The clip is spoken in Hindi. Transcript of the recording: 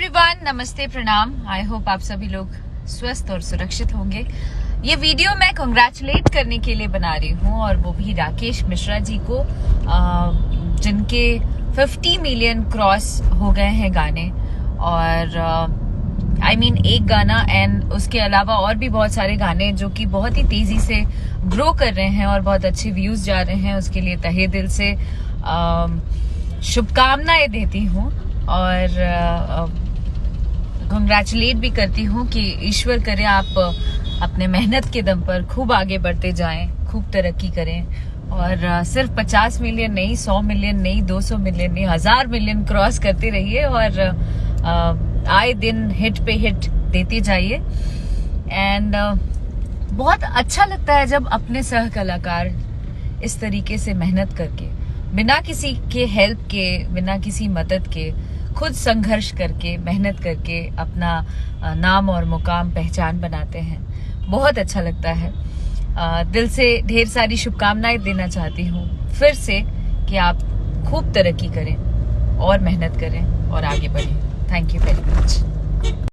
एवरीवन, नमस्ते, प्रणाम। आई होप आप सभी लोग स्वस्थ और सुरक्षित होंगे। ये वीडियो मैं कंग्रेचुलेट करने के लिए बना रही हूँ, और वो भी राकेश मिश्रा जी को, जिनके 50 मिलियन क्रॉस हो गए हैं गाने। और एक गाना एंड उसके अलावा और भी बहुत सारे गाने जो कि बहुत ही तेजी से ग्रो कर रहे हैं और बहुत अच्छे व्यूज जा रहे हैं। उसके लिए तहे दिल से शुभकामनाएं देती हूँ और कंग्रेचुलेट भी करती हूँ कि ईश्वर करे आप अपने मेहनत के दम पर खूब आगे बढ़ते जाएं, खूब तरक्की करें, और सिर्फ 50 मिलियन नहीं, 100 मिलियन नहीं, 200 मिलियन नहीं, 1000 मिलियन क्रॉस करते रहिए और आए दिन हिट पे हिट देते जाइए। एंड बहुत अच्छा लगता है जब अपने सह कलाकार इस तरीके से मेहनत करके, बिना किसी के हेल्प के, बिना किसी मदद के, खुद संघर्ष करके, मेहनत करके अपना नाम और मुकाम, पहचान बनाते हैं। बहुत अच्छा लगता है। दिल से ढेर सारी शुभकामनाएं देना चाहती हूँ फिर से कि आप खूब तरक्की करें और मेहनत करें और आगे बढ़ें। Thank you very much.